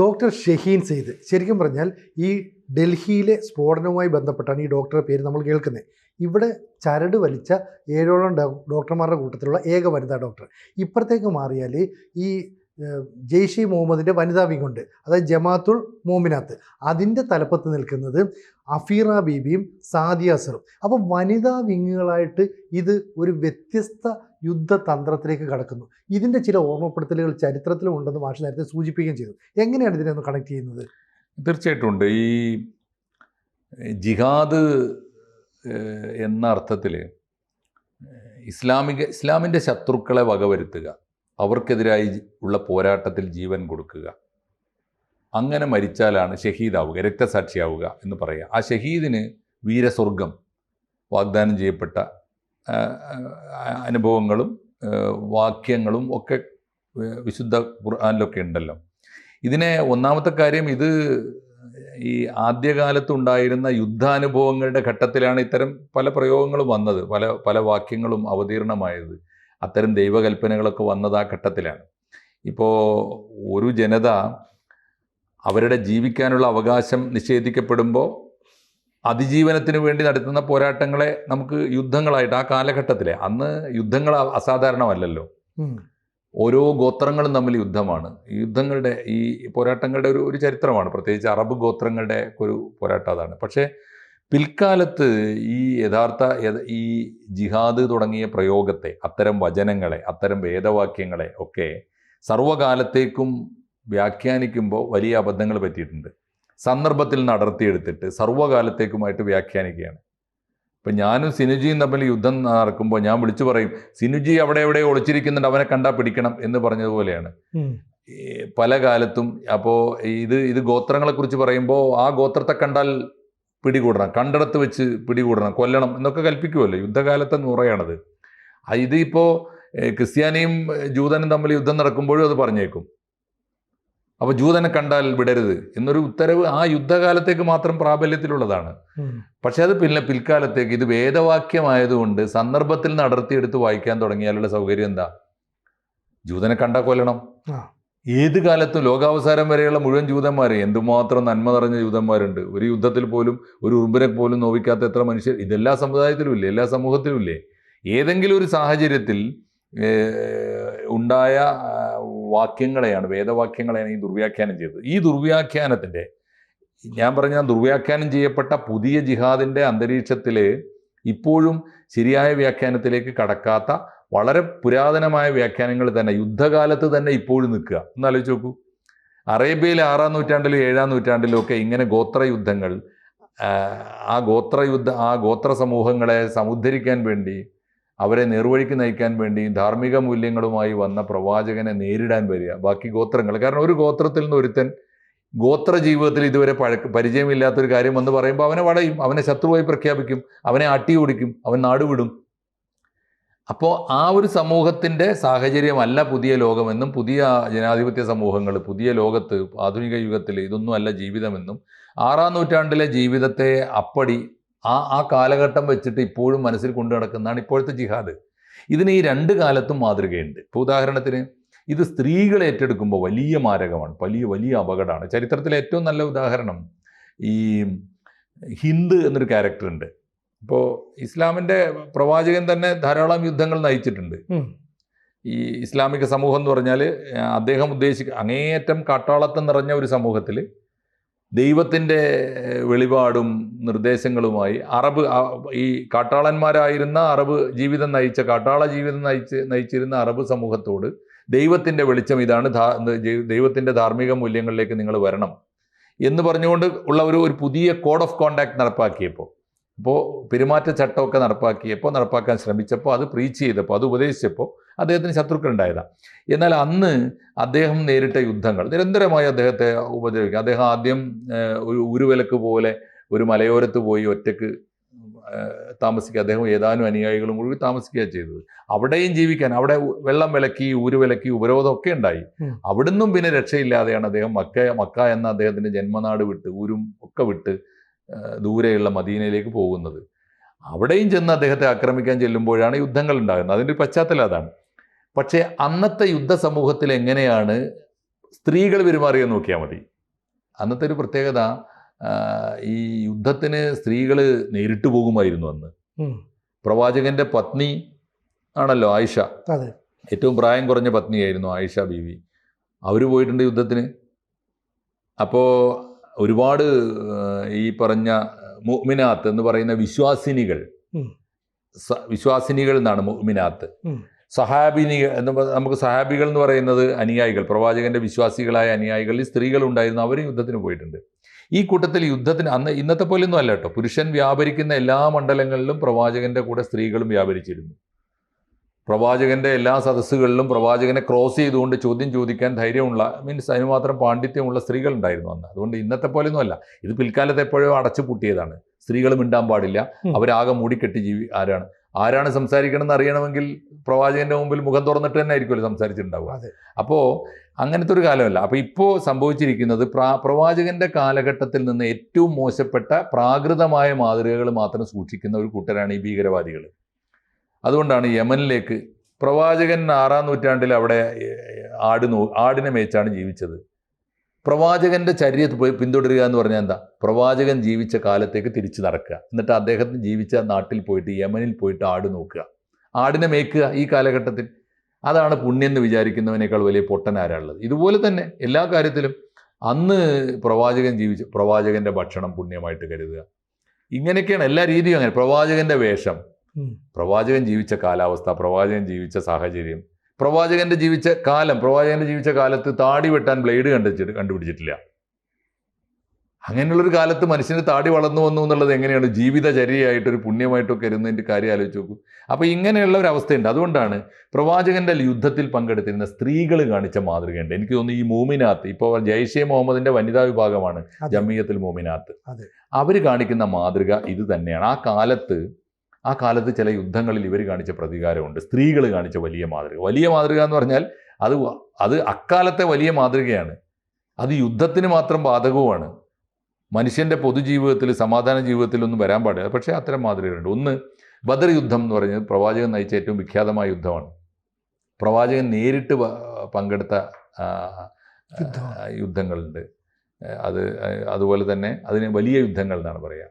Doctor Shaheen Syed ശരിക്കും പറഞ്ഞാൽ ഈ ഡൽഹിയിലെ സ്ഫോടനവുമായി ബന്ധപ്പെട്ടാണ് ഈ ഡോക്ടറുടെ പേര് നമ്മൾ കേൾക്കുന്നത്. ഇവിടെ ചരട് വലിച്ച 7ഓളം ഡോക്ടർമാരുടെ കൂട്ടത്തിലുള്ള ഏക വനിതാ ഡോക്ടർ. ഇപ്പുറത്തേക്ക് മാറിയാൽ ഈ ജെയ്ഷെ മുഹമ്മദിൻ്റെ വനിതാ വിങ്ങുണ്ട്, അതായത് ജമാത്തുൽ മോമിനാത്ത്, അതിൻ്റെ തലപ്പത്ത് നിൽക്കുന്നത് അഫീറ ബീബിയും സാദിയ അസറും. അപ്പം വനിതാ വിങ്ങുകളായിട്ട് ഇത് ഒരു വ്യത്യസ്ത യുദ്ധതന്ത്രത്തിലേക്ക് കടക്കുന്നു. ഇതിൻ്റെ ചില ഓർമ്മപ്പെടുത്തലുകൾ ചരിത്രത്തിലും ഉണ്ടെന്ന് മാഷ് നേരത്തെ സൂചിപ്പിക്കുകയും ചെയ്തു. എങ്ങനെയാണ് ഇതിനെ ഒന്ന് കണക്ട് ചെയ്യുന്നത്? തീർച്ചയായിട്ടും ഉണ്ട്. ഈ ജിഹാദ് എന്ന അർത്ഥത്തിൽ ഇസ്ലാമിൻ്റെ ശത്രുക്കളെ വകവരുത്തുക, അവർക്കെതിരായി ഉള്ള പോരാട്ടത്തിൽ ജീവൻ കൊടുക്കുക, അങ്ങനെ മരിച്ചാലാണ് ഷഹീദാവുക, രക്തസാക്ഷിയാവുക എന്ന് പറയുക. ആ ഷഹീദിന് വീരസ്വർഗം വാഗ്ദാനം ചെയ്യപ്പെട്ട അനുഭവങ്ങളും വാക്യങ്ങളും ഒക്കെ വിശുദ്ധ ഖുർആനിലൊക്കെ ഉണ്ടല്ലോ. ഇതിനെ ഒന്നാമത്തെ കാര്യം, ഇത് ഈ ആദ്യകാലത്തുണ്ടായിരുന്ന യുദ്ധാനുഭവങ്ങളുടെ ഘട്ടത്തിലാണ് ഇത്തരം പല പ്രയോഗങ്ങളും വന്നത്, പല വാക്യങ്ങളും അവതീർണമായത്. അത്തരം ദൈവകൽപ്പനകളൊക്കെ വന്നത് ആ ഘട്ടത്തിലാണ്. ഇപ്പോൾ ഒരു ജനത അവരുടെ ജീവിക്കാനുള്ള അവകാശം നിഷേധിക്കപ്പെടുമ്പോൾ അതിജീവനത്തിന് വേണ്ടി നടത്തുന്ന പോരാട്ടങ്ങളെ നമുക്ക് യുദ്ധങ്ങളായിട്ട്, ആ കാലഘട്ടത്തിലെ, അന്ന് യുദ്ധങ്ങൾ അസാധാരണമല്ലല്ലോ, ഓരോ ഗോത്രങ്ങളും തമ്മിൽ യുദ്ധമാണ്. ഈ യുദ്ധങ്ങളുടെ ഈ പോരാട്ടങ്ങളുടെ ഒരു ചരിത്രമാണ്, പ്രത്യേകിച്ച് അറബ് ഗോത്രങ്ങളുടെ ഒരു പോരാട്ടം അതാണ്. പക്ഷേ പിൽക്കാലത്ത് ഈ ഈ ജിഹാദ് തുടങ്ങിയ പ്രയോഗത്തെ, അത്തരം വചനങ്ങളെ, അത്തരം വേദവാക്യങ്ങളെ ഒക്കെ സർവ്വകാലത്തേക്കും വ്യാഖ്യാനിക്കുമ്പോൾ വലിയ അബദ്ധങ്ങൾ പറ്റിയിട്ടുണ്ട്. സന്ദർഭത്തിൽ നടത്തിയെടുത്തിട്ട് സർവ്വകാലത്തേക്കുമായിട്ട് വ്യാഖ്യാനിക്കുകയാണ്. ഇപ്പം ഞാനും സിനുജിയും തമ്മിൽ യുദ്ധം നടക്കുമ്പോൾ ഞാൻ വിളിച്ചു പറയും, സിനുജി അവിടെ എവിടെ ഒളിച്ചിരിക്കുന്നുണ്ട്, അവനെ കണ്ടാൽ പിടിക്കണം എന്ന് പറഞ്ഞതുപോലെയാണ് പല കാലത്തും. അപ്പോൾ ഇത് ഗോത്രങ്ങളെക്കുറിച്ച് പറയുമ്പോൾ ആ ഗോത്രത്തെ കണ്ടാൽ പിടികൂടണം, കണ്ടിടത്ത് വെച്ച് പിടികൂടണം, കൊല്ലണം എന്നൊക്കെ കൽപ്പിക്കുമല്ലോ. യുദ്ധകാലത്തെ നുറയാണത്. ഇത് ഇപ്പോൾ ക്രിസ്ത്യാനിയും ജൂതനും തമ്മിൽ യുദ്ധം നടക്കുമ്പോഴും അത് പറഞ്ഞേക്കും. അപ്പോൾ ജൂതനെ കണ്ടാൽ വിടരുത് എന്നൊരു ഉത്തരവ് ആ യുദ്ധകാലത്തേക്ക് മാത്രം പ്രാബല്യത്തിലുള്ളതാണ്. പക്ഷെ അത് പിൽക്കാലത്തേക്ക് ഇത് വേദവാക്യമായതുകൊണ്ട് സന്ദർഭത്തിൽ നടത്തിയെടുത്ത് വായിക്കാൻ തുടങ്ങിയാലുള്ള സൗകര്യം എന്താ? ജൂതനെ കണ്ടാൽ കൊല്ലണം. ഏത് കാലത്തും ലോകാവസാനം വരെയുള്ള മുഴുവൻ ജൂതന്മാരെ, എന്തുമാത്രം നന്മ നിറഞ്ഞ ജൂതന്മാരുണ്ട്. ഒരു യുദ്ധത്തിൽ പോലും ഒരു ഉറുമ്പിനെ പോലും നോവിക്കാത്ത എത്ര മനുഷ്യർ ഇതെല്ലാ സമുദായത്തിലും ഇല്ലേ, എല്ലാ സമൂഹത്തിലും ഇല്ലേ? ഏതെങ്കിലും ഒരു സാഹചര്യത്തിൽ ഉണ്ടായ വാക്യങ്ങളെയാണ്, വേദവാക്യങ്ങളെയാണ് ഈ ദുർവ്യാഖ്യാനം ചെയ്തത്. ഈ ദുർവ്യാഖ്യാനത്തിൻ്റെ, ഞാൻ പറഞ്ഞ ദുർവ്യാഖ്യാനം ചെയ്യപ്പെട്ട പുതിയ ജിഹാദിൻ്റെ അന്തരീക്ഷത്തിൽ ഇപ്പോഴും ശരിയായ വ്യാഖ്യാനത്തിലേക്ക് കടക്കാത്ത വളരെ പുരാതനമായ വ്യാഖ്യാനങ്ങൾ തന്നെ യുദ്ധകാലത്ത് തന്നെ ഇപ്പോഴും നിൽക്കുക. എന്നാലോചിച്ച് നോക്കൂ. അറേബ്യയിലെ 6-ാം നൂറ്റാണ്ടിലും 7-ാം നൂറ്റാണ്ടിലും ഒക്കെ ഇങ്ങനെ ഗോത്രയുദ്ധങ്ങൾ, ആ ഗോത്ര സമൂഹങ്ങളെ സമുദ്ധരിക്കാൻ വേണ്ടി, അവരെ നേർവഴിക്ക് നയിക്കാൻ വേണ്ടി ധാർമ്മിക മൂല്യങ്ങളുമായി വന്ന പ്രവാചകനെ നേരിടാൻ വരിക ബാക്കി ഗോത്രങ്ങൾ. കാരണം ഒരു ഗോത്രത്തിൽ നിന്ന് ഒരുത്തൻ ഗോത്ര ജീവിതത്തിൽ ഇതുവരെ പരിചയമില്ലാത്തൊരു കാര്യം വന്ന് പറയുമ്പോൾ അവനെ വളയും, അവനെ ശത്രുവായി പ്രഖ്യാപിക്കും, അവനെ അട്ടി ഓടിക്കും, അവൻ നാടുവിടും. അപ്പോൾ ആ ഒരു സമൂഹത്തിൻ്റെ സാഹചര്യമല്ല പുതിയ ലോകമെന്നും, പുതിയ ജനാധിപത്യ സമൂഹങ്ങൾ, പുതിയ ലോകത്ത്, ആധുനിക യുഗത്തിൽ ഇതൊന്നും അല്ല ജീവിതമെന്നും, 6-ാം നൂറ്റാണ്ടിലെ ജീവിതത്തെ അപ്പടി ആ കാലഘട്ടം വെച്ചിട്ട് ഇപ്പോഴും മനസ്സിൽ കൊണ്ടു നടക്കുന്നതാണ് ഇപ്പോഴത്തെ ജിഹാദ്. ഇതിന് ഈ രണ്ട് കാലത്തും മാതൃകയുണ്ട്. ഇപ്പോൾ ഉദാഹരണത്തിന് ഇത് സ്ത്രീകൾ ഏറ്റെടുക്കുമ്പോൾ വലിയ മാരകമാണ്, വലിയ അപകടമാണ്. ചരിത്രത്തിലെ ഏറ്റവും നല്ല ഉദാഹരണം ഈ ഹിന്ദ് എന്നൊരു ക്യാരക്ടറുണ്ട്. ഇപ്പോൾ ഇസ്ലാമിൻ്റെ പ്രവാചകൻ തന്നെ ധാരാളം യുദ്ധങ്ങൾ നയിച്ചിട്ടുണ്ട്. ഈ ഇസ്ലാമിക സമൂഹം എന്ന് പറഞ്ഞാൽ അദ്ദേഹം അങ്ങേയറ്റം കാട്ടാളത്തം നിറഞ്ഞ ഒരു സമൂഹത്തിൽ ദൈവത്തിൻ്റെ വെളിപാടും നിർദ്ദേശങ്ങളുമായി ഈ കാട്ടാളന്മാരായിരുന്ന കാട്ടാള ജീവിതം നയിച്ചിരുന്ന അറബ് സമൂഹത്തോട് ദൈവത്തിൻ്റെ വെളിച്ചം ഇതാണ്, ദൈവത്തിൻ്റെ ധാർമ്മിക മൂല്യങ്ങളിലേക്ക് നിങ്ങൾ വരണം എന്ന് പറഞ്ഞുകൊണ്ട് ഉള്ള ഒരു പുതിയ കോഡ് ഓഫ് കോണ്ടാക്ട് നടപ്പാക്കിയപ്പോൾ, പെരുമാറ്റച്ചട്ടമൊക്കെ നടപ്പാക്കാൻ ശ്രമിച്ചപ്പോൾ, അത് പ്രീച്ച് ചെയ്തപ്പോൾ, അത് ഉപദേശിച്ചപ്പോൾ അദ്ദേഹത്തിന് ശത്രുക്കൾ ഉണ്ടായതാണ്. എന്നാൽ അന്ന് അദ്ദേഹം നേരിട്ട യുദ്ധങ്ങൾ നിരന്തരമായി അദ്ദേഹത്തെ ഉപദ്രവിക്കുക. അദ്ദേഹം ആദ്യം ഒരു ഊരുവിലക്ക് പോലെ ഒരു മലയോരത്ത് പോയി ഒറ്റയ്ക്ക് താമസിക്കുക. അദ്ദേഹം ഏതാനും അനുയായികളും കൂടി താമസിക്കുക ചെയ്തത്. അവിടെയും ജീവിക്കാൻ, അവിടെ വെള്ളം വിലക്കി, ഊരുവിലക്കി, ഉപരോധമൊക്കെ ഉണ്ടായി. അവിടുന്നും പിന്നെ രക്ഷയില്ലാതെയാണ് അദ്ദേഹം മക്ക എന്ന അദ്ദേഹത്തിൻ്റെ ജന്മനാട് വിട്ട്, ഊരും ഒക്കെ വിട്ട് ദൂരെയുള്ള മദീനയിലേക്ക് പോകുന്നത്. അവിടെയും ചെന്ന് അദ്ദേഹത്തെ ആക്രമിക്കാൻ ചെല്ലുമ്പോഴാണ് യുദ്ധങ്ങൾ ഉണ്ടാകുന്നത്. അതിൻ്റെ പശ്ചാത്തലം അതാണ്. പക്ഷേ അന്നത്തെ യുദ്ധ സമൂഹത്തിൽ എങ്ങനെയാണ് സ്ത്രീകൾ പെരുമാറിയാൽ നോക്കിയാൽ മതി. അന്നത്തെ ഒരു പ്രത്യേകത, ഈ യുദ്ധത്തിന് സ്ത്രീകൾ നേരിട്ട് പോകുമായിരുന്നു അന്ന്. പ്രവാചകന്റെ പത്നി ആണല്ലോ ആയിഷ, അതെ, ഏറ്റവും പ്രായം കുറഞ്ഞ പത്നിയായിരുന്നു ആയിഷ ബീവി. അവർ പോയിട്ടുണ്ട് യുദ്ധത്തിന്. അപ്പോൾ ഒരുപാട് ഈ പറഞ്ഞ മുഅ്മിനാത്ത് എന്ന് പറയുന്ന വിശ്വാസിനികൾ എന്നാണ് മുഅ്മിനാത്ത്. സഹാബിനികൾ എന്ന് നമുക്ക് സഹാബികൾ എന്ന് പറയുന്നത് അനുയായികൾ, പ്രവാചകന്റെ വിശ്വാസികളായ അനുയായികളിൽ സ്ത്രീകളുണ്ടായിരുന്നു. അവരും യുദ്ധത്തിന് പോയിട്ടുണ്ട്. ഈ കൂട്ടത്തിൽ യുദ്ധത്തിന് അന്ന് ഇന്നത്തെ പോലെയൊന്നും അല്ല കേട്ടോ. പുരുഷൻ വ്യാപരിക്കുന്ന എല്ലാ മണ്ഡലങ്ങളിലും പ്രവാചകന്റെ കൂടെ സ്ത്രീകളും വ്യാപരിച്ചിരുന്നു. പ്രവാചകന്റെ എല്ലാ സദസ്സുകളിലും പ്രവാചകനെ ക്രോസ് ചെയ്തുകൊണ്ട് ചോദ്യം ചോദിക്കാൻ ധൈര്യമുള്ള, മീൻസ് അതിന് മാത്രം പാണ്ഡിത്യമുള്ള സ്ത്രീകൾ ഉണ്ടായിരുന്നു അന്ന്. അതുകൊണ്ട് ഇന്നത്തെ പോലെയൊന്നും അല്ല. ഇത് പിൽക്കാലത്ത് എപ്പോഴോ അടച്ചു പൂട്ടിയതാണ്. സ്ത്രീകൾ മിണ്ടാൻ പാടില്ല, അവരാകെ മൂടിക്കെട്ടി ആരാണ് സംസാരിക്കണം എന്ന് അറിയണമെങ്കിൽ പ്രവാചകന്റെ മുമ്പിൽ മുഖം തുറന്നിട്ട് തന്നെ ആയിരിക്കുമല്ലോ സംസാരിച്ചിട്ടുണ്ടാവുക. അപ്പോൾ അങ്ങനത്തെ ഒരു കാലമല്ല. അപ്പോൾ ഇപ്പോൾ സംഭവിച്ചിരിക്കുന്നത് പ്രവാചകന്റെ കാലഘട്ടത്തിൽ നിന്ന് ഏറ്റവും മോശപ്പെട്ട പ്രാകൃതമായ മാതൃകകൾ മാത്രം സൂക്ഷിക്കുന്ന ഒരു കൂട്ടരാണ് ഈ ഭീകരവാദികൾ. അതുകൊണ്ടാണ് യമനിലേക്ക് പ്രവാചകൻ 6-ാം നൂറ്റാണ്ടിൽ അവിടെ ആടിനെ മേച്ചാണ് ജീവിച്ചത്. പ്രവാചകന്റെ ചര്യ പിന്തുടരുക എന്ന് പറഞ്ഞാൽ എന്താ? പ്രവാചകൻ ജീവിച്ച കാലത്തേക്ക് തിരിച്ചു നടക്കുക, എന്നിട്ട് അദ്ദേഹത്തിന് ജീവിച്ച നാട്ടിൽ പോയിട്ട് യമനിൽ പോയിട്ട് ആട് നോക്കുക, ആടിനെ മേയ്ക്കുക. ഈ കാലഘട്ടത്തിൽ അതാണ് പുണ്യം എന്ന് വിചാരിക്കുന്നവനേക്കാൾ വലിയ പൊട്ടനാരാളുള്ളത്. ഇതുപോലെ തന്നെ എല്ലാ കാര്യത്തിലും അന്ന് പ്രവാചകൻ പ്രവാചകന്റെ ഭക്ഷണം പുണ്യമായിട്ട് കരുതുക. ഇങ്ങനെയൊക്കെയാണ് എല്ലാ രീതിയും. അങ്ങനെ പ്രവാചകന്റെ വേഷം, പ്രവാചകൻ ജീവിച്ച കാലാവസ്ഥ, പ്രവാചകൻ ജീവിച്ച സാഹചര്യം, പ്രവാചകന്റെ ജീവിച്ച കാലത്ത് താടി വെട്ടാൻ ബ്ലേഡ് കണ്ടുപിടിച്ചിട്ടില്ല. അങ്ങനെയുള്ളൊരു കാലത്ത് മനുഷ്യന് താടി വളർന്നു വന്നു എന്നുള്ളത് എങ്ങനെയാണ് ജീവിതചര്യയായിട്ടൊരു പുണ്യമായിട്ടൊക്കെ ഇരുന്നതിൻ്റെ കാര്യം ആലോചിച്ച് നോക്കൂ. അപ്പോൾ ഇങ്ങനെയുള്ള ഒരു അവസ്ഥയുണ്ട്. അതുകൊണ്ടാണ് പ്രവാചകന്റെ യുദ്ധത്തിൽ പങ്കെടുത്തിരുന്ന സ്ത്രീകൾ കാണിച്ച മാതൃകയുണ്ട്. എനിക്ക് തോന്നുന്നു ഈ മൂമിനാത്ത്, ഇപ്പോൾ ജയ്ഷെ മുഹമ്മദിന്റെ വനിതാ വിഭാഗമാണ് ജമിയത്തുൽ മൂമിനാത്ത്, അവർ കാണിക്കുന്ന മാതൃക ഇത് തന്നെയാണ്. ആ കാലത്ത് ചില യുദ്ധങ്ങളിൽ ഇവർ കാണിച്ച പ്രതികാരമുണ്ട്. സ്ത്രീകൾ കാണിച്ച വലിയ മാതൃക എന്ന് പറഞ്ഞാൽ അത് അക്കാലത്തെ വലിയ മാതൃകയാണ്. അത് യുദ്ധത്തിന് മാത്രം ബാധകവുമാണ്. മനുഷ്യൻ്റെ പൊതുജീവിതത്തിൽ, സമാധാന ജീവിതത്തിലൊന്നും വരാൻ പാടില്ല. പക്ഷേ അത്തരം മാതൃകകളുണ്ട്. ഒന്ന്, ബദർ യുദ്ധം എന്ന് പറയുന്നത് പ്രവാചകൻ നയിച്ച ഏറ്റവും വിഖ്യാതമായ യുദ്ധമാണ്. പ്രവാചകൻ നേരിട്ട് പങ്കെടുത്ത യുദ്ധങ്ങളുണ്ട്. അതുപോലെ തന്നെ അതിന് വലിയ യുദ്ധങ്ങൾ എന്നാണ് പറയുക,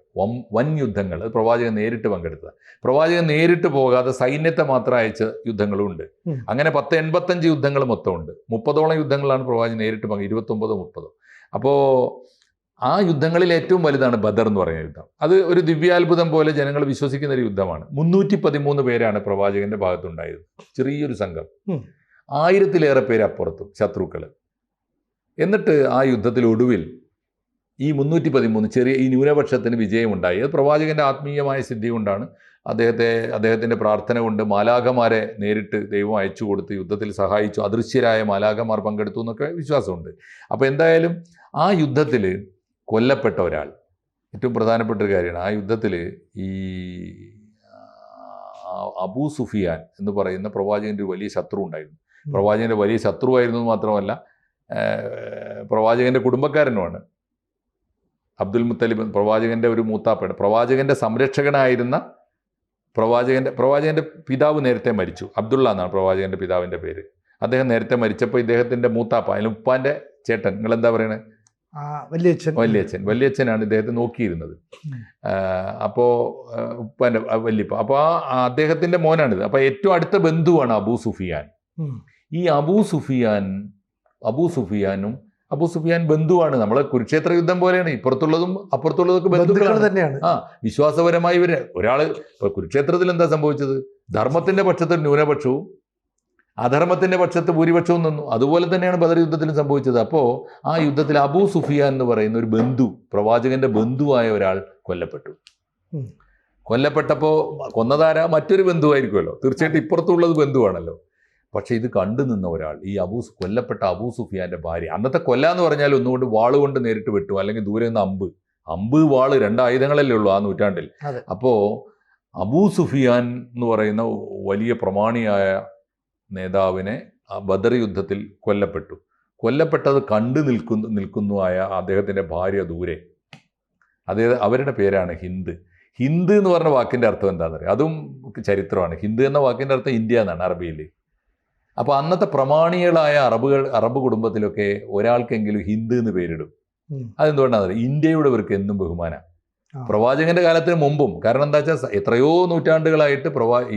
വൻ യുദ്ധങ്ങൾ. അത് പ്രവാചകൻ നേരിട്ട് പങ്കെടുത്തത്. പ്രവാചകൻ നേരിട്ട് പോകാതെ സൈന്യത്തെ മാത്രം അയച്ച യുദ്ധങ്ങളും ഉണ്ട്. അങ്ങനെ 85 യുദ്ധങ്ങൾ മൊത്തമുണ്ട്. 30ഓളം യുദ്ധങ്ങളാണ് പ്രവാചകൻ നേരിട്ട് 29-30. അപ്പോൾ ആ യുദ്ധങ്ങളിൽ ഏറ്റവും വലുതാണ് ബദർ എന്ന് പറയുന്ന യുദ്ധം. അത് ഒരു ദിവ്യാത്ഭുതം പോലെ ജനങ്ങൾ വിശ്വസിക്കുന്ന ഒരു യുദ്ധമാണ്. 313 പേരാണ് പ്രവാചകന്റെ ഭാഗത്തുണ്ടായിരുന്നത്. ചെറിയൊരു സംഘം, 1000-ലേറെ പേര് അപ്പുറത്തും ശത്രുക്കൾ. എന്നിട്ട് ആ യുദ്ധത്തിൽ ഒടുവിൽ ഈ 313 ഈ ന്യൂനപക്ഷത്തിന് വിജയമുണ്ടായി. അത് പ്രവാചകന്റെ ആത്മീയമായ സിദ്ധി കൊണ്ടാണ്. അദ്ദേഹത്തിൻ്റെ പ്രാർത്ഥന കൊണ്ട് മാലാഖമാരെ നേരിട്ട് ദൈവം അയച്ചു കൊടുത്ത് യുദ്ധത്തിൽ സഹായിച്ചു. അദൃശ്യരായ മാലാഖമാർ പങ്കെടുത്തു എന്നൊക്കെ വിശ്വാസമുണ്ട്. അപ്പോൾ എന്തായാലും ആ യുദ്ധത്തിൽ കൊല്ലപ്പെട്ട ഒരാൾ, ഏറ്റവും പ്രധാനപ്പെട്ട ഒരു കാര്യമാണ്. ആ യുദ്ധത്തിൽ ഈ അബൂ സുഫിയാൻ എന്ന് പറയുന്ന പ്രവാചകൻ്റെ ഒരു വലിയ ശത്രു ഉണ്ടായിരുന്നു. പ്രവാചകൻ്റെ വലിയ ശത്രുവായിരുന്നു മാത്രമല്ല, പ്രവാചകന്റെ കുടുംബക്കാരനുമാണ്. അബ്ദുൽ മുത്തലിബ് പ്രവാചകന്റെ ഒരു മൂത്താപ്പയാണ്. പ്രവാചകന്റെ സംരക്ഷകനായിരുന്ന പ്രവാചകന്റെ പിതാവ് നേരത്തെ മരിച്ചു. അബ്ദുള്ള എന്നാണ് പ്രവാചകന്റെ പിതാവിന്റെ പേര്. അദ്ദേഹം നേരത്തെ മരിച്ചപ്പോൾ ഇദ്ദേഹത്തിന്റെ മൂത്താപ്പ, അതിന് ഉപ്പാന്റെ ചേട്ടൻ, നിങ്ങൾ എന്താ പറയണേ, വല്യച്ഛനാണ് ഇദ്ദേഹത്തെ നോക്കിയിരുന്നത്. അപ്പോൾ ഉപ്പാന്റെ വല്യപ്പ, അപ്പോൾ അദ്ദേഹത്തിന്റെ മോനാണിത്. അപ്പോൾ ഏറ്റവും അടുത്ത ബന്ധുവാണ് അബൂ സുഫിയാൻ. ഈ അബൂ സുഫിയാൻ ബന്ധുവാണ്. നമ്മളെ കുരുക്ഷേത്ര യുദ്ധം പോലെയാണ്. ഇപ്പുറത്തുള്ളതും അപ്പുറത്തുള്ളതൊക്കെ ബന്ധുക്കൾ തന്നെയാണ്. വിശ്വാസപരമായി ഒരാള് ഇപ്പൊ കുരുക്ഷേത്രത്തിൽ എന്താ സംഭവിച്ചത്? ധർമ്മത്തിന്റെ പക്ഷത്ത് ന്യൂനപക്ഷവും അധർമ്മത്തിന്റെ പക്ഷത്ത് ഭൂരിപക്ഷവും നിന്നു. അതുപോലെ തന്നെയാണ് ബദർ യുദ്ധത്തിലും സംഭവിച്ചത്. അപ്പോൾ ആ യുദ്ധത്തിൽ അബൂ സുഫിയാൻ എന്ന് പറയുന്ന ഒരു ബന്ധു, പ്രവാചകന്റെ ബന്ധുവായ ഒരാൾ കൊല്ലപ്പെട്ടപ്പോൾ കൊന്നതാര മറ്റൊരു ബന്ധുവായിരിക്കുമല്ലോ, തീർച്ചയായിട്ടും ഇപ്പുറത്തുള്ളത് ബന്ധുവാണല്ലോ. പക്ഷേ ഇത് കണ്ടു നിന്ന ഒരാൾ, ഈ കൊല്ലപ്പെട്ട അബൂ സുഫിയാന്റെ ഭാര്യ, അന്നത്തെ കൊല്ലാന്ന് പറഞ്ഞാൽ ഒന്നുകൊണ്ട് വാളുകൊണ്ട് നേരിട്ട് വെട്ടും, അല്ലെങ്കിൽ ദൂരെ നിന്ന് അമ്പ് വാള്, 2 ആയുധങ്ങളല്ലേ ഉള്ളൂ ആ നൂറ്റാണ്ടിൽ. അപ്പോൾ അബൂ സുഫിയാൻ എന്ന് പറയുന്ന വലിയ പ്രമാണിയായ നേതാവിനെ ആ ബദർ യുദ്ധത്തിൽ കൊല്ലപ്പെട്ടത് കണ്ടു നിൽക്കുന്നുവായ അദ്ദേഹത്തിൻ്റെ ഭാര്യ ദൂരെ, അവരുടെ പേരാണ് ഹിന്ദ്. ഹിന്ദ് എന്ന് പറഞ്ഞ വാക്കിൻ്റെ അർത്ഥം എന്താണെന്ന് അറിയാം? അതും ചരിത്രമാണ്. ഹിന്ദ് എന്ന വാക്കിൻ്റെ അർത്ഥം ഇന്ത്യ എന്നാണ് അറബിയിൽ. അപ്പോൾ അന്നത്തെ പ്രമാണികളായ അറബ് കുടുംബത്തിലൊക്കെ ഒരാൾക്കെങ്കിലും ഹിന്ദു എന്ന് പേരിടും. അതെന്തുകൊണ്ടാണെന്ന് ഇന്ത്യയുടെ ഇവർക്ക് എന്നും ബഹുമാനം. പ്രവാചകന്റെ കാലത്തിന് മുമ്പും, കാരണം എന്താ വെച്ചാൽ എത്രയോ നൂറ്റാണ്ടുകളായിട്ട്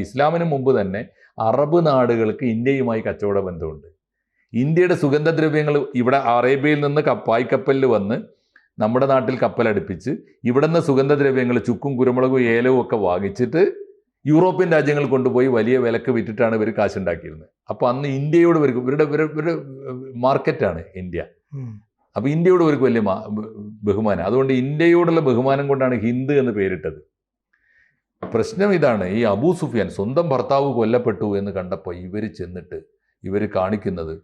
ഇസ്ലാമിന് മുമ്പ് തന്നെ അറബ് നാടുകൾക്ക് ഇന്ത്യയുമായി കച്ചവട ബന്ധമുണ്ട്. ഇന്ത്യയുടെ സുഗന്ധദ്രവ്യങ്ങൾ ഇവിടെ അറേബ്യയിൽ നിന്ന് പായ്ക്കപ്പലിൽ വന്ന് നമ്മുടെ നാട്ടിൽ കപ്പലടുപ്പിച്ച് ഇവിടെ നിന്ന് സുഗന്ധദ്രവ്യങ്ങൾ ചുക്കും കുരുമുളകും ഏലവും ഒക്കെ വാങ്ങിച്ചിട്ട് യൂറോപ്യൻ രാജ്യങ്ങൾ കൊണ്ടുപോയി വലിയ വിലക്ക് വിറ്റിട്ടാണ് ഇവർ കാശുണ്ടാക്കിയിരുന്നത്. അപ്പോൾ അന്ന് ഇന്ത്യയോട് ഇവരുടെ മാർക്കറ്റാണ് ഇന്ത്യ. അപ്പോൾ ഇന്ത്യയോട് ഇവർക്ക് വലിയ ബഹുമാനം. അതുകൊണ്ട് ഇന്ത്യയോടുള്ള ബഹുമാനം കൊണ്ടാണ് ഹിന്ദു എന്ന് പേരിട്ടത്. പ്രശ്നം ഇതാണ്, ഈ അബൂ സുഫിയാൻ സ്വന്തം ഭർത്താവ് കൊല്ലപ്പെട്ടു എന്ന് കണ്ടപ്പോൾ ഇവർ കാണിക്കുന്നത്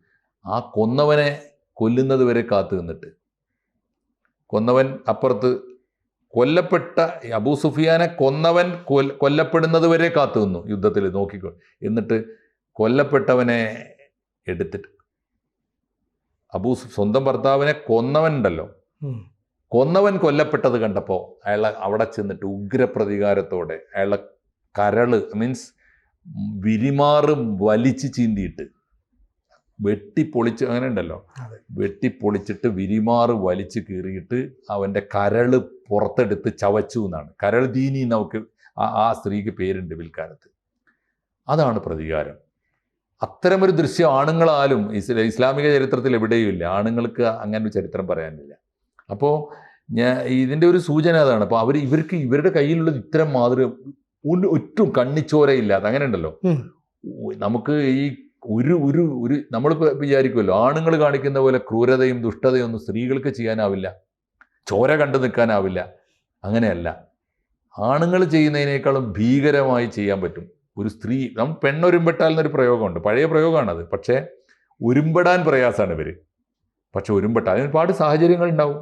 ആ കൊന്നവനെ കൊല്ലുന്നത് വരെ കാത്തു നിന്നിട്ട്, കൊന്നവൻ അപ്പുറത്ത് കൊല്ലപ്പെട്ട അബൂ സുഫിയാനെ കൊന്നവൻ കൊല്ലപ്പെടുന്നത് വരെ കാത്തു നിന്നു യുദ്ധത്തിൽ നോക്കിക്കോ. എന്നിട്ട് കൊല്ലപ്പെട്ടവനെ എടുത്തിട്ട് സ്വന്തം ഭർത്താവിനെ കൊന്നവൻ ഉണ്ടല്ലോ, കൊന്നവൻ കൊല്ലപ്പെട്ടത് കണ്ടപ്പോൾ അയാളെ അവിടെ ചെന്നിട്ട് ഉഗ്രപ്രതികാരത്തോടെ അയാളെ കരള് മീൻസ് വിരിമാറ് വലിച്ച് ചീന്തിയിട്ട് വെട്ടിപ്പൊളിച്ച്, അങ്ങനെ ഉണ്ടല്ലോ, വെട്ടിപ്പൊളിച്ചിട്ട് വിരിമാറ് വലിച്ച് കീറിയിട്ട് അവൻ്റെ കരള് പുറത്തെടുത്ത് ചവച്ചു എന്നാണ്. കരൾ ദീനി നമുക്ക് ആ സ്ത്രീക്ക് പേരുണ്ട് പിൽക്കാലത്ത്. അതാണ് പ്രതികാരം. അത്തരമൊരു ദൃശ്യം ആണുങ്ങളാലും ഇസ്ലാമിക ചരിത്രത്തിൽ എവിടെയുമില്ല. ആണുങ്ങൾക്ക് അങ്ങനെ ഒരു ചരിത്രം പറയാനില്ല. അപ്പോൾ ഇതിൻ്റെ ഒരു സൂചന അതാണ്. അപ്പോൾ ഇവർക്ക് ഇവരുടെ കയ്യിലുള്ളത് ഇത്തരം മാതൃക ഒട്ടും കണ്ണിച്ചോരയില്ലാതെ, അങ്ങനെ ഉണ്ടല്ലോ. നമുക്ക് ഈ ഒരു നമ്മളിപ്പോൾ വിചാരിക്കുമല്ലോ ആണുങ്ങൾ കാണിക്കുന്ന പോലെ ക്രൂരതയും ദുഷ്ടതയും ഒന്നും സ്ത്രീകൾക്ക് ചെയ്യാനാവില്ല, ചോര കണ്ടു നിൽക്കാനാവില്ല. അങ്ങനെയല്ല, ആണുങ്ങൾ ചെയ്യുന്നതിനേക്കാളും ഭീകരമായി ചെയ്യാൻ പറ്റും ഒരു സ്ത്രീ. നമ്മൾ പെണ്ണൊരുമ്പെട്ടാൽ എന്നൊരു പ്രയോഗമുണ്ട്, പഴയ പ്രയോഗമാണത്. പക്ഷേ ഉരുമ്പെടാൻ പ്രയാസമാണ് ഇവർ. പക്ഷെ ഉരുമ്പെട്ടാൽ അതിന് ഒരുപാട് സാഹചര്യങ്ങൾ ഉണ്ടാവും.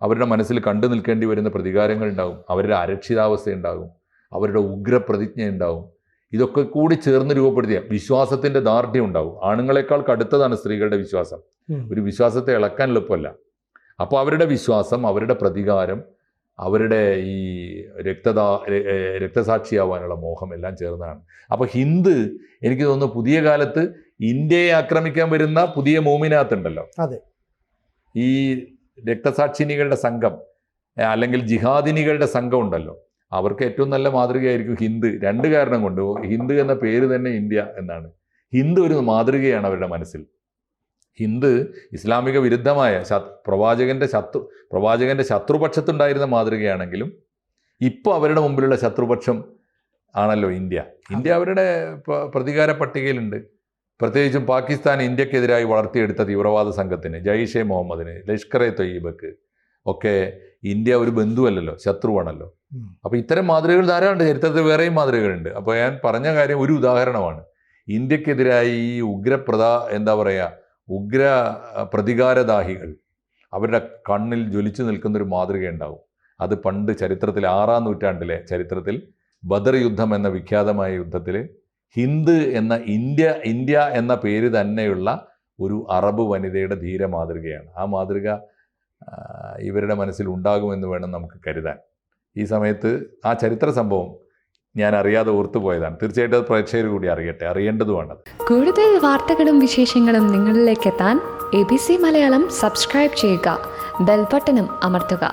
അവരുടെ മനസ്സിൽ കണ്ടു നിൽക്കേണ്ടി വരുന്ന പ്രതികാരങ്ങൾ ഉണ്ടാവും, അവരുടെ അരക്ഷിതാവസ്ഥ ഉണ്ടാകും, അവരുടെ ഉഗ്രപ്രതിജ്ഞ ഉണ്ടാവും. ഇതൊക്കെ കൂടി ചേർന്ന് രൂപപ്പെടുത്തിയ വിശ്വാസത്തിൻ്റെ ദാർഢ്യം ഉണ്ടാവും. ആണുങ്ങളെക്കാൾ കടുത്തതാണ് സ്ത്രീകളുടെ വിശ്വാസം. ഒരു വിശ്വാസത്തെ ഇളക്കാൻ എളുപ്പമല്ല. അപ്പോൾ അവരുടെ വിശ്വാസം, അവരുടെ പ്രതികാരം, അവരുടെ ഈ രക്തസാക്ഷിയാവാനുള്ള മോഹം എല്ലാം ചേർന്നതാണ്. അപ്പോൾ ഹിന്ദു, എനിക്ക് തോന്നുന്നു പുതിയ കാലത്ത് ഇന്ത്യയെ ആക്രമിക്കാൻ വരുന്ന പുതിയ മോമിനാത്തുണ്ടല്ലോ, അതെ, ഈ രക്തസാക്ഷിനികളുടെ സംഘം അല്ലെങ്കിൽ ജിഹാദിനികളുടെ സംഘം ഉണ്ടല്ലോ, അവർക്ക് ഏറ്റവും നല്ല മാതൃകയായിരിക്കും ഹിന്ദു. രണ്ട് കാരണം കൊണ്ട്. ഹിന്ദു എന്ന പേര് തന്നെ ഇന്ത്യ എന്നാണ്. ഹിന്ദു ഒരു മാതൃകയാണ് അവരുടെ മനസ്സിൽ. ഹിന്ദു ഇസ്ലാമിക വിരുദ്ധമായ പ്രവാചകന്റെ ശത്രുപക്ഷത്തുണ്ടായിരുന്ന മാതൃകയാണെങ്കിലും ഇപ്പോൾ അവരുടെ മുമ്പിലുള്ള ശത്രുപക്ഷം ആണല്ലോ ഇന്ത്യ. ഇന്ത്യ അവരുടെ പ്രതികാര പട്ടികയിലുണ്ട്. പ്രത്യേകിച്ചും പാകിസ്ഥാൻ ഇന്ത്യക്കെതിരായി വളർത്തിയെടുത്ത തീവ്രവാദ സംഘത്തിന്, ജയ്ഷെ മുഹമ്മദിന്, ലഷ്കർ എ തൊയ്യബക്ക് ഒക്കെ ഇന്ത്യ ഒരു ബന്ധുവല്ലല്ലോ, ശത്രുവാണല്ലോ. അപ്പോൾ ഇത്തരം മാതൃകകൾ ധാരാളമുണ്ട്. ചരിത്രത്തിൽ വേറെയും മാതൃകകളുണ്ട്. അപ്പോൾ ഞാൻ പറഞ്ഞ കാര്യം ഒരു ഉദാഹരണമാണ്. ഇന്ത്യക്കെതിരായി ഈ ഉഗ്ര പ്രതികാരദാഹികൾ അവരുടെ കണ്ണിൽ ജ്വലിച്ചു നിൽക്കുന്നൊരു മാതൃകയുണ്ടാവും. അത് പണ്ട് ചരിത്രത്തിൽ 6-ാം നൂറ്റാണ്ടിലെ ചരിത്രത്തിൽ ബദർ യുദ്ധം എന്ന വിഖ്യാതമായ യുദ്ധത്തിൽ ഹിന്ദു എന്ന ഇന്ത്യ എന്ന പേര് തന്നെയുള്ള ഒരു അറബ് വനിതയുടെ ധീര മാതൃകയാണ്. ആ മാതൃക ഇവരുടെ മനസ്സിൽ ഉണ്ടാകുമെന്ന് വേണം നമുക്ക് കരുതാൻ. ഈ സമയത്ത് ആ ചരിത്ര സംഭവം ഞാൻ അറിയാതെ ഓർത്തുപോയതാണ്. തീർച്ചയായിട്ടും അത് പ്രേക്ഷകർ കൂടി അറിയേണ്ടതുമാണ്. കൂടുതൽ വാർത്തകളും വിശേഷങ്ങളും നിങ്ങളിലേക്ക് എത്താൻ ABC മലയാളം സബ്സ്ക്രൈബ് ചെയ്യുക, ബെൽ ബട്ടണും അമർത്തുക.